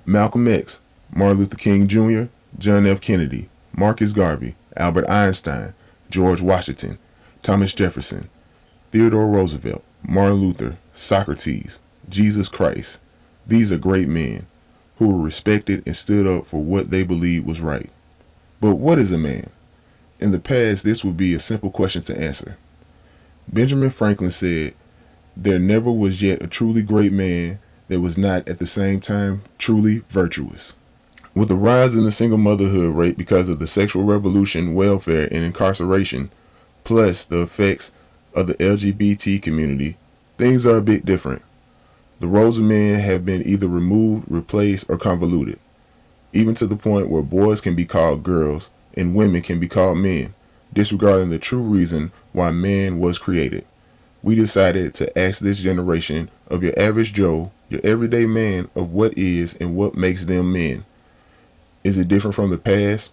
Malcolm X, Martin Luther King Jr., John F. Kennedy, Marcus Garvey, Albert Einstein, George Washington, Thomas Jefferson, Theodore Roosevelt, Martin Luther, Socrates, Jesus Christ. These are great men who were respected and stood up for what they believed was right. But what is a man? In the past, this would be a simple question to answer. Benjamin Franklin said, "There never was yet a truly great man that was not at the same time truly virtuous." With the rise in the single motherhood rate because of the sexual revolution, welfare, and incarceration, plus the effects of the LGBT community, things are a bit different. The roles of men have been either removed, replaced, or convoluted, even to the point where boys can be called girls and women can be called men, disregarding the true reason why man was created. We decided to ask this generation of your average Joe, your everyday man, of what is and what makes them men. Is it different from the past?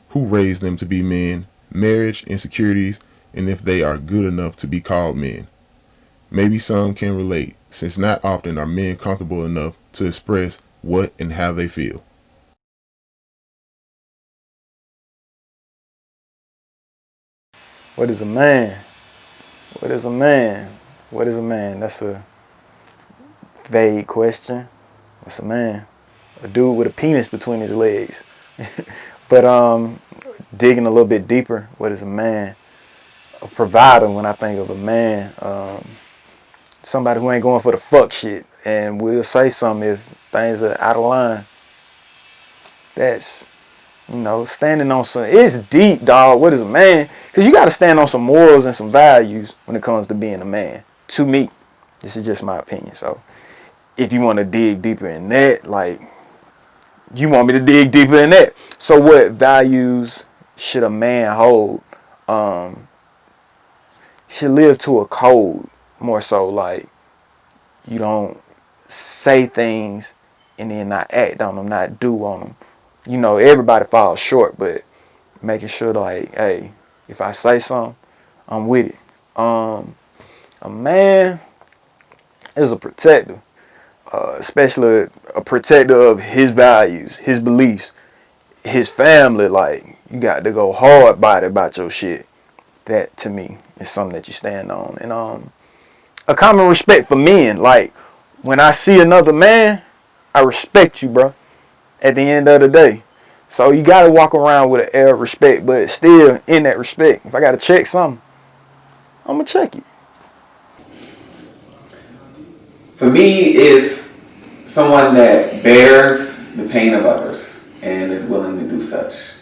Who raised them to be men? Marriage, insecurities, and if they are good enough to be called men. Maybe some can relate, since not often are men comfortable enough to express what and how they feel. What is a man? What is a man? What is a man? That's a vague question. What's a man? A dude with a penis between his legs. But digging a little bit deeper, what is a man? A provider. When I think of a man, somebody who ain't going for the fuck shit and will say something if things are out of line. That's, standing on some. It's deep, dog. What is a man? Because you got to stand on some morals and some values when it comes to being a man. To me, this is just my opinion. So, if you want to dig deeper in that, like, you want me to dig deeper in that. So, what values should a man hold? Should live to a code, more so. Like, you don't say things and then not act on them, not do on them. Everybody falls short, but making sure, like, hey, if I say something, I'm with it. A man is a protector, especially a protector of his values, his beliefs, his family. Like, you got to go hard body about your shit. That, to me, is something that you stand on. And a common respect for men. Like, when I see another man, I respect you, bro. At the end of the day. So you gotta walk around with an air of respect, but still in that respect. If I gotta check something, I'm gonna check it. For me, it's someone that bears the pain of others and is willing to do such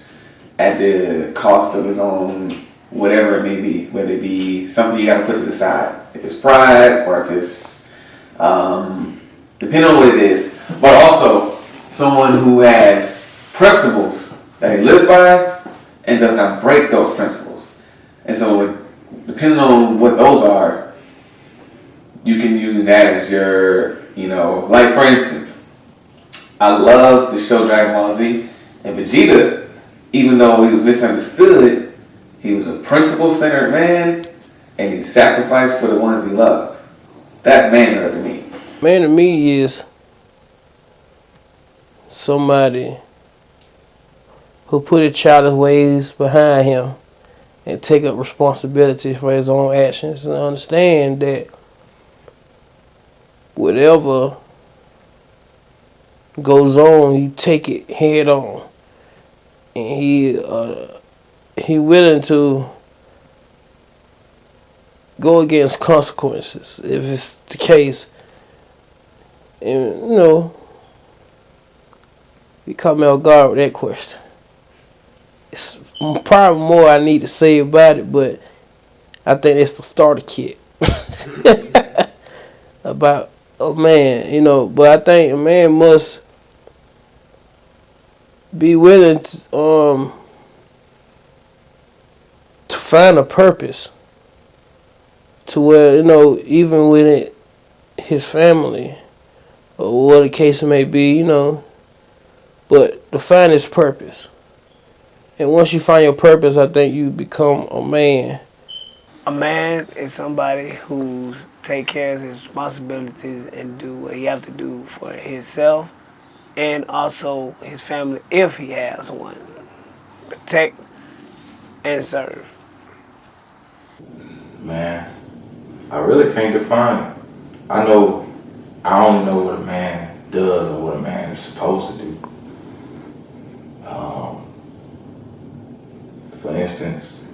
at the cost of his own, whatever it may be, whether it be something you gotta put to the side. If it's pride or if it's, depending on what it is, but also someone who has principles that he lives by and does not break those principles. And so, depending on what those are, you can use that as your, like, for instance, I love the show Dragon Ball Z, and Vegeta, even though he was misunderstood, he was a principle-centered man, and he sacrificed for the ones he loved. That's manhood to me. Man to me is somebody who put his childish ways behind him and take up responsibility for his own actions and understand that whatever goes on, he take it head on, and he willing to go against consequences if it's the case. And he caught me off guard with that question. It's probably more I need to say about it, but I think it's the starter kit about a man, But I think a man must be willing to find a purpose to where, even with his family or what the case may be, but to find his purpose. And once you find your purpose, I think you become a man. A man is somebody who's take care of his responsibilities and do what he have to do for himself and also his family if he has one. Protect and serve. Man, I really can't define it. I know, I only know what a man does or what a man is supposed to do. For instance,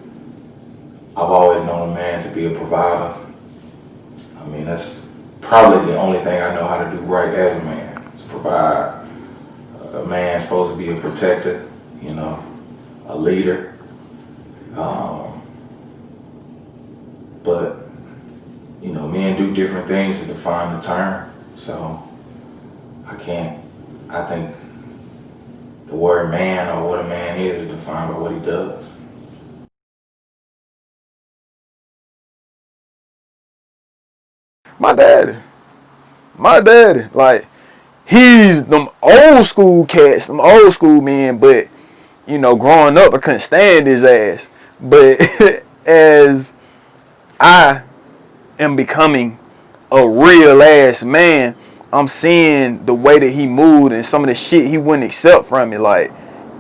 I've always known a man to be a provider. I mean, that's probably the only thing I know how to do right as a man, is provide. A man's supposed to be a protector, you know, a leader. But, you know, men do different things to define the term. So I think the word man or what a man is defined by what he does. My daddy, like he's them old school cats, them old school men, but you know, growing up I couldn't stand his ass. But as I am becoming a real ass man, I'm seeing the way that he moved and some of the shit he wouldn't accept from me. Like,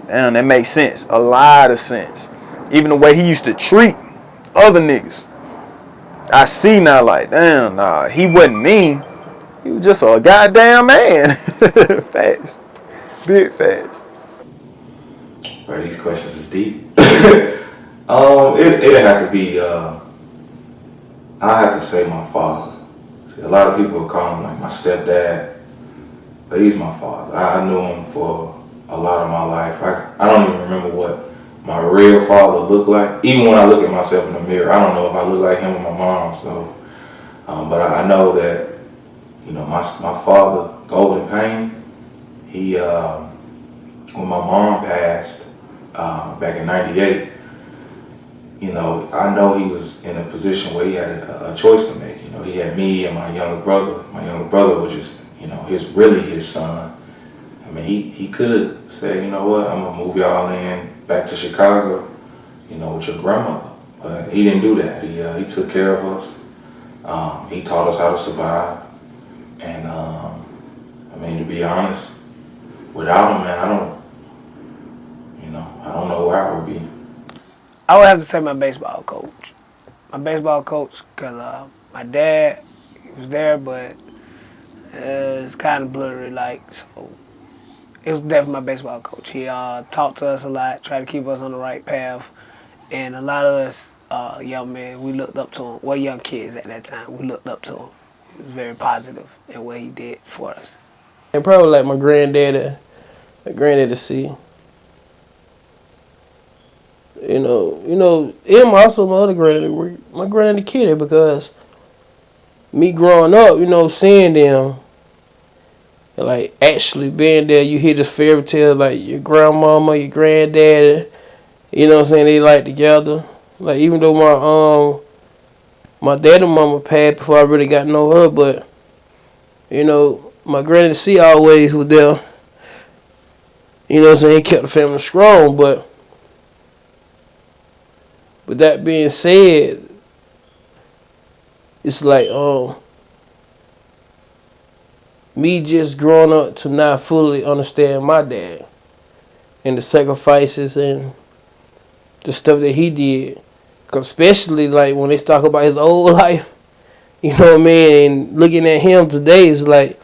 damn, that makes sense. A lot of sense. Even the way he used to treat other niggas. I see now, like, damn, nah, he wasn't mean. He was just a goddamn man. Fast. Big fast. Bro, these questions is deep. It'd have to be, I have to say my father. See, a lot of people call him like my stepdad, but he's my father. I knew him for a lot of my life. I don't even remember what my real father looked like. Even when I look at myself in the mirror, I don't know if I look like him or my mom. So, but I know that, you know, my father, Golden Payne, he, when my mom passed back in '98, you know, I know he was in a position where he had a choice to make. You know, he had me and my younger brother. My younger brother was just, you know, really his son. I mean, he could have said, you know what, I'm gonna move y'all in back to Chicago, you know, with your grandmother. But he didn't do that. He took care of us. He taught us how to survive. And I mean, to be honest, without him, man, I don't know where I would be. I would have to say my baseball coach. My baseball coach, because my dad, he was there, but it's kind of blurry, like, so it was definitely my baseball coach. He talked to us a lot, tried to keep us on the right path, and a lot of us young men, we looked up to him. Well, young kids at that time, we looked up to him. He was very positive in what he did for us. And probably like my granddaddy see. And also my other granddaddy, my granddaddy kid, because me growing up, seeing them, and like actually being there, you hear this fairy tale like your grandmama, your granddaddy, what I'm saying, they like together. Like even though my dad and mama passed before I really got to know her, but my granddaddy C always was there. What I'm saying, he kept the family strong, but with that being said, it's like me just growing up to not fully understand my dad and the sacrifices and the stuff that he did. 'Cause especially like when they talk about his old life, you know what I mean? And looking at him today is like,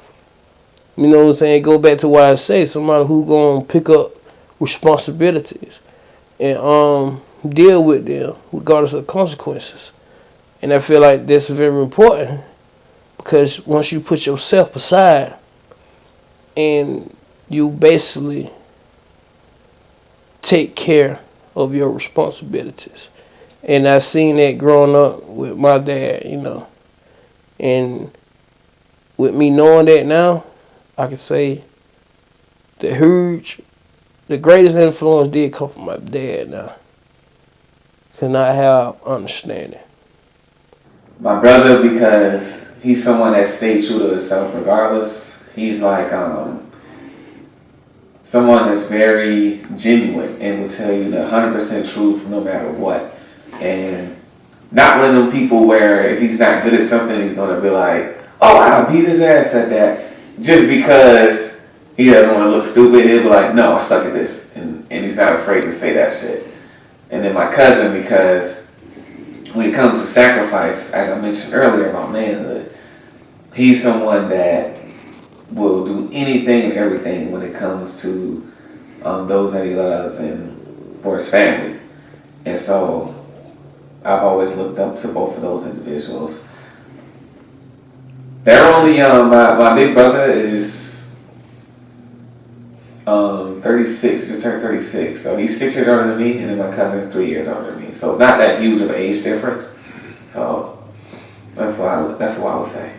you know what I'm saying, go back to what I say, somebody who gonna pick up responsibilities and deal with them regardless of the consequences. And I feel like that's very important because once you put yourself aside and you basically take care of your responsibilities. And I seen that growing up with my dad, And with me knowing that now, I can say the greatest influence did come from my dad now. Cause I have understanding. My brother, because he's someone that stayed true to himself regardless. He's like someone that's very genuine and will tell you the 100% truth no matter what. And not one of them people where if he's not good at something, he's going to be like, oh, I'll beat his ass at that. Just because he doesn't want to look stupid. He'll be like, no, I suck at this. And he's not afraid to say that shit. And then my cousin, because when it comes to sacrifice, as I mentioned earlier about manhood, he's someone that will do anything and everything when it comes to those that he loves and for his family. And so I've always looked up to both of those individuals. They're only my big brother is 36. He just turned 36, so he's 6 years older than me, and then my cousin is 3 years older than me. So it's not that huge of an age difference. So that's what I would say.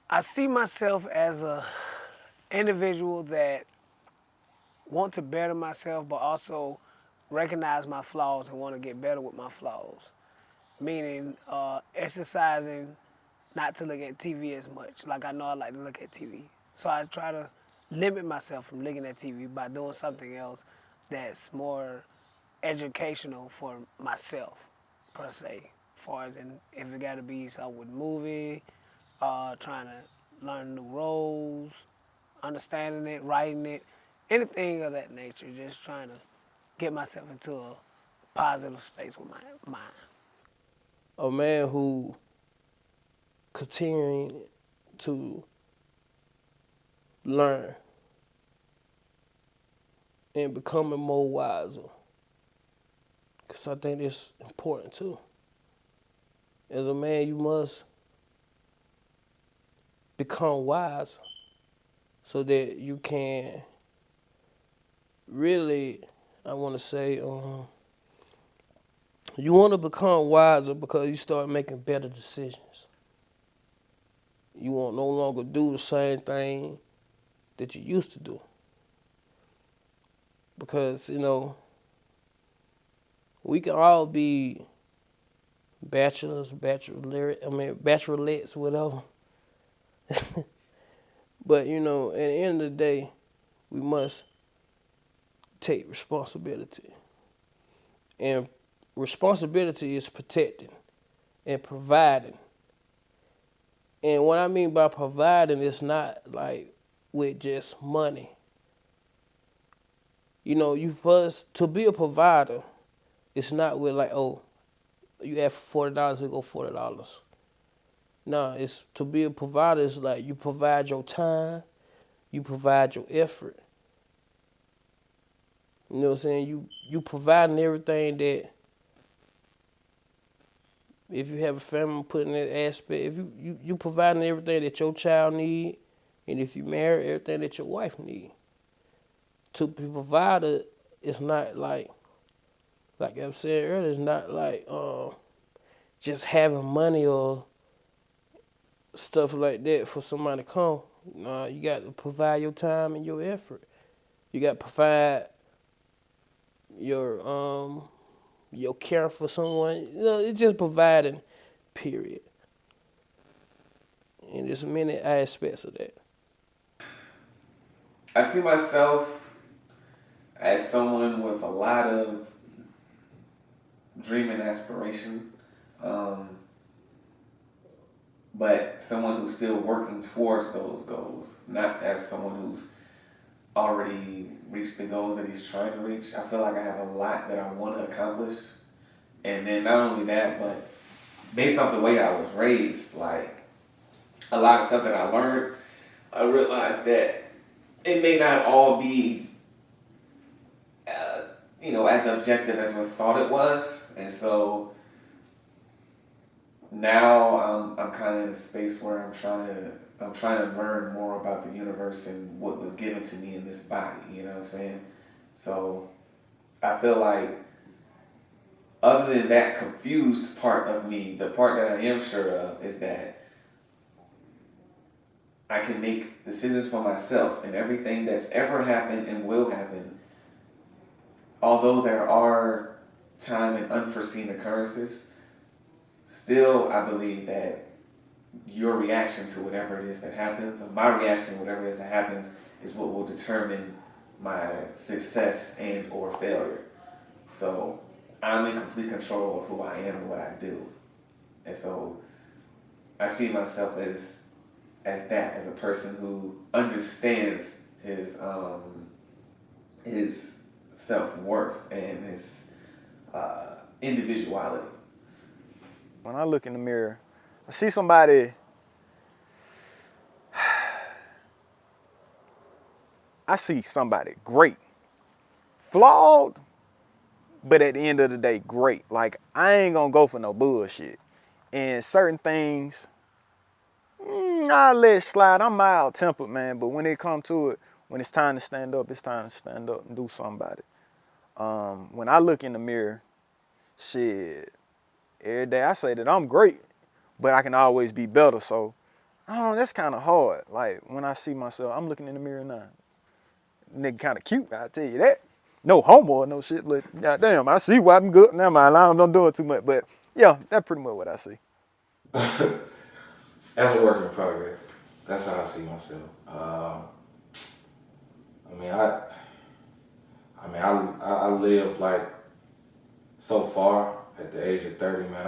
I see myself as a individual that want to better myself, but also recognize my flaws and want to get better with my flaws. Meaning, exercising not to look at TV as much. Like I know I like to look at TV, so I try to limit myself from looking at TV by doing something else that's more educational for myself, per se. As far as if it got to be something with movie, trying to learn new roles, understanding it, writing it, anything of that nature. Just trying to get myself into a positive space with my mind. A man who continuing to learn and becoming more wiser. Because I think it's important too. As a man, you must become wise so that you can really, I want to say, you want to become wiser because you start making better decisions. You won't no longer do the same thing that you used to do. Because, we can all be bachelorettes, whatever. But, at the end of the day, we must take responsibility. And responsibility is protecting and providing. And what I mean by providing is not like with just money. You first, to be a provider, it's not with like, oh, you ask for $40, you go $40. No, it's to be a provider is like you provide your time, you provide your effort. You know what I'm saying? You providing everything that if you have a family put in that aspect, if you providing everything that your child need, and if you marry, everything that your wife need. To be provider is not like I said earlier, it's not like just having money or stuff like that for somebody to come. No, you got to provide your time and your effort. You got to provide your care for someone. It's just providing, period. And there's many aspects of that. I see myself as someone with a lot of dream and aspiration, but someone who's still working towards those goals, not as someone who's already reached the goals that he's trying to reach. I feel like I have a lot that I want to accomplish. And then not only that, but based off the way I was raised, like a lot of stuff that I learned, I realized that it may not all be, as objective as we thought it was. And so now I'm kind of in a space where I'm trying to learn more about the universe and what was given to me in this body. You know what I'm saying? So I feel like other than that confused part of me, the part that I am sure of is that I can make decisions for myself, and everything that's ever happened and will happen, although there are time and unforeseen occurrences, still I believe that your reaction to whatever it is that happens, or my reaction to whatever it is that happens, is what will determine my success and or failure. So I'm in complete control of who I am and what I do. And so I see myself as a person who understands his self worth and his individuality. When I look in the mirror, I see somebody. I see somebody great, flawed, but at the end of the day, great. Like, I ain't gonna go for no bullshit. And certain things, I let it slide. I'm mild tempered, man. But when it come to it, when it's time to stand up, it's time to stand up and do something about it. When I look in the mirror, shit, every day I say that I'm great, but I can always be better. So, I don't know, that's kind of hard. Like, when I see myself, I'm looking in the mirror now. Nigga kind of cute, I'll tell you that. No homo or no shit, but goddamn, I see why I'm good. Never mind, I'm doing too much. But yeah, that's pretty much what I see. As a work in progress, that's how I see myself. I mean, I live like so far at the age of 30, man.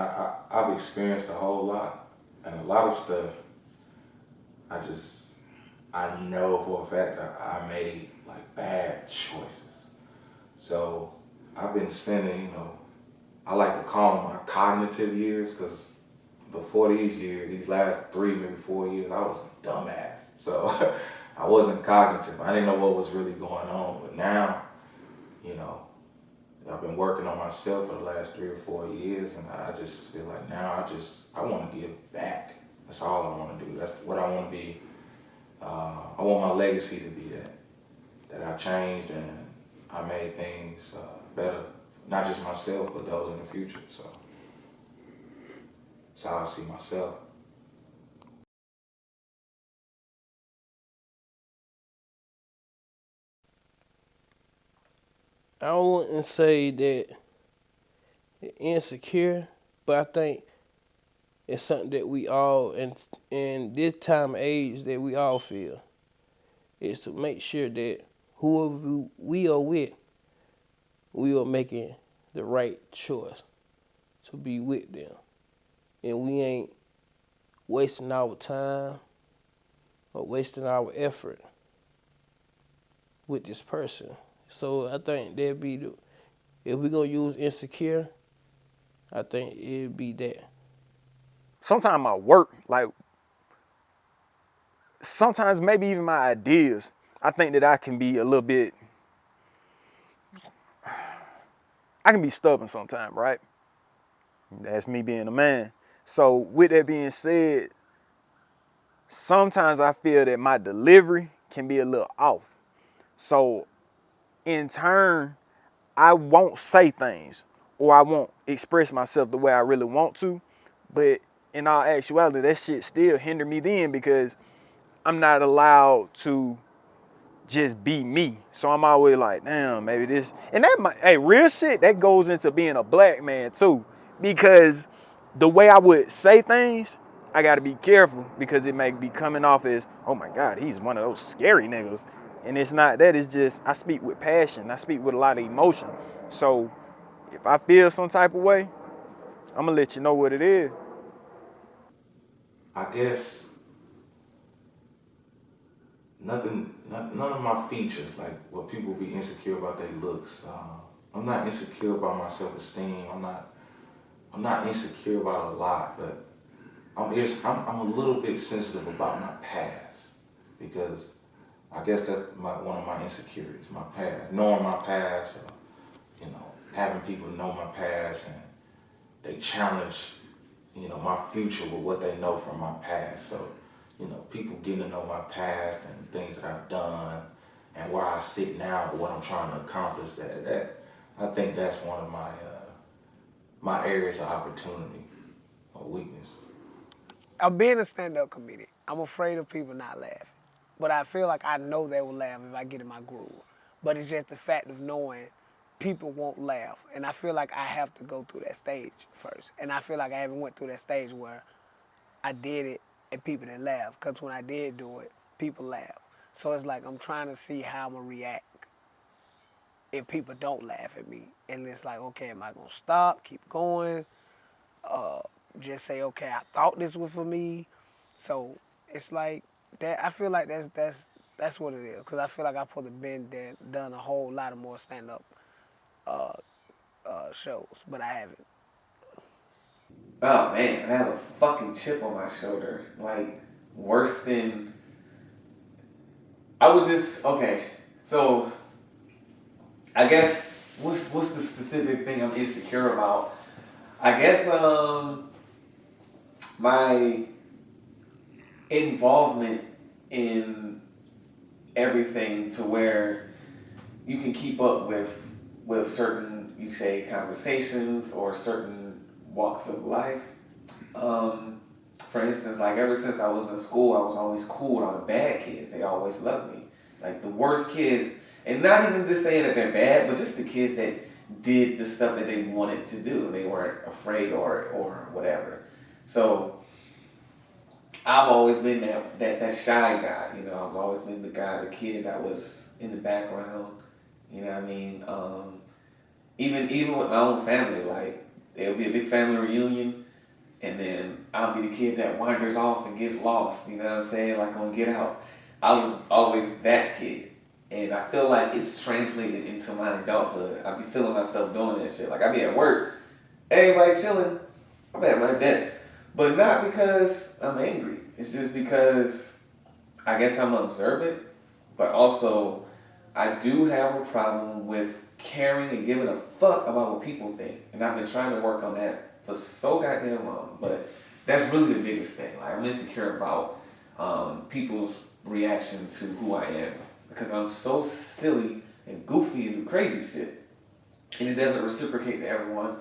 I've experienced a whole lot, and a lot of stuff. I know for a fact that I made like bad choices. So I've been spending, I like to call them my cognitive years, because before these years, these last 3, maybe 4 years, I was a dumbass. So I wasn't cognitive. I didn't know what was really going on. But now, you know, I've been working on myself for the last 3 or 4 years, and I just feel like now I want to give back. That's all I want to do. That's what I want to be. I want my legacy to be that I changed and I made things better, not just myself, but those in the future. So that's how I see myself. I wouldn't say that insecure, but I think it's something that we all, in this time of age, that we all feel, is to make sure that whoever we are with, we are making the right choice to be with them. And we ain't wasting our time or wasting our effort with this person. So I think that'd be if we're gonna use insecure, I think it'd be that. Sometimes my work, like, sometimes maybe even my ideas, I think that I can be a little bit, I can be stubborn sometimes, right? That's me being a man. So with that being said, sometimes I feel that my delivery can be a little off. So in turn, I won't say things or I won't express myself the way I really want to. But in all actuality, that shit still hinder me then, because I'm not allowed to just be me. So I'm always like, damn, maybe this. And that might, hey, real shit, that goes into being a black man too. Because the way I would say things, I gotta be careful, because it may be coming off as, oh my God, he's one of those scary niggas. And it's not that, it's just, I speak with passion. I speak with a lot of emotion. So if I feel some type of way, I'm gonna let you know what it is. I guess none of my features, like what people be insecure about their looks. I'm not insecure about my self-esteem. I'm not insecure about a lot, but I'm a little bit sensitive about my past, because I guess that's one of my insecurities, my past. Knowing my past, having people know my past, and they challenge, my future with what they know from my past. So, people getting to know my past and things that I've done and where I sit now, what I'm trying to accomplish. That I think that's one of my areas of opportunity or weakness. I'm being a stand-up comedian. I'm afraid of people not laughing. But I feel like I know they will laugh if I get in my groove. But it's just the fact of knowing people won't laugh. And I feel like I have to go through that stage first. And I feel like I haven't went through that stage where I did it and people didn't laugh. Because when I did do it, people laughed. So it's like I'm trying to see how I'm going to react if people don't laugh at me. And it's like, okay, am I going to stop, keep going? just say, okay, I thought this was for me. So it's like that. I feel like that's what it is. Cause I feel like I could have been there, done a whole lot of more stand up uh, shows, but I haven't. Oh man, I have a fucking chip on my shoulder. Like worse than I would just okay. So I guess what's the specific thing I'm insecure about? I guess my involvement in everything to where you can keep up with certain you say conversations or certain walks of life. Um, for instance, like ever since I was in school, I was always cool with all the bad kids. They always loved me. Like the worst kids, and not even just saying that they're bad, but just the kids that did the stuff that they wanted to do. They weren't afraid or whatever. So I've always been that shy guy. You know, I've always been the kid that was in the background. You know what I mean? Even with my own family, like there'll be a big family reunion, and then I'll be the kid that wanders off and gets lost. You know what I'm saying? Like on Get Out, I was always that kid, and I feel like it's translated into my adulthood. I be feeling myself doing that shit. Like I be at work, everybody chilling. I'm at my desk, but not because I'm angry. It's just because I guess I'm observant, but also I do have a problem with caring and giving a fuck about what people think. And I've been trying to work on that for so goddamn long. But that's really the biggest thing. Like I'm insecure about people's reaction to who I am because I'm so silly and goofy and do crazy shit, and it doesn't reciprocate to everyone.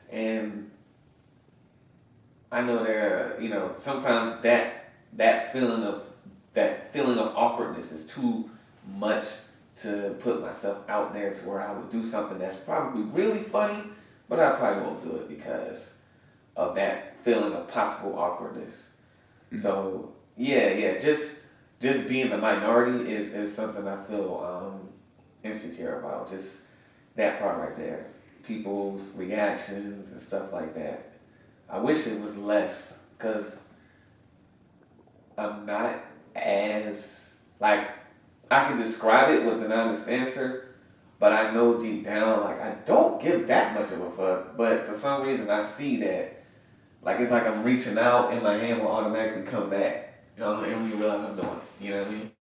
And I know there, you know, sometimes that feeling of awkwardness is too much to put myself out there to where I would do something that's probably really funny, but I probably won't do it because of that feeling of possible awkwardness. Mm-hmm. So just being the minority is something I feel insecure about. Just that part right there, people's reactions and stuff like that. I wish it was less because I'm not as like I can describe it with an honest answer, but I know deep down like I don't give that much of a fuck. But for some reason I see that like it's like I'm reaching out and my hand will automatically come back. You know, and you realize I'm doing it. You know what I mean?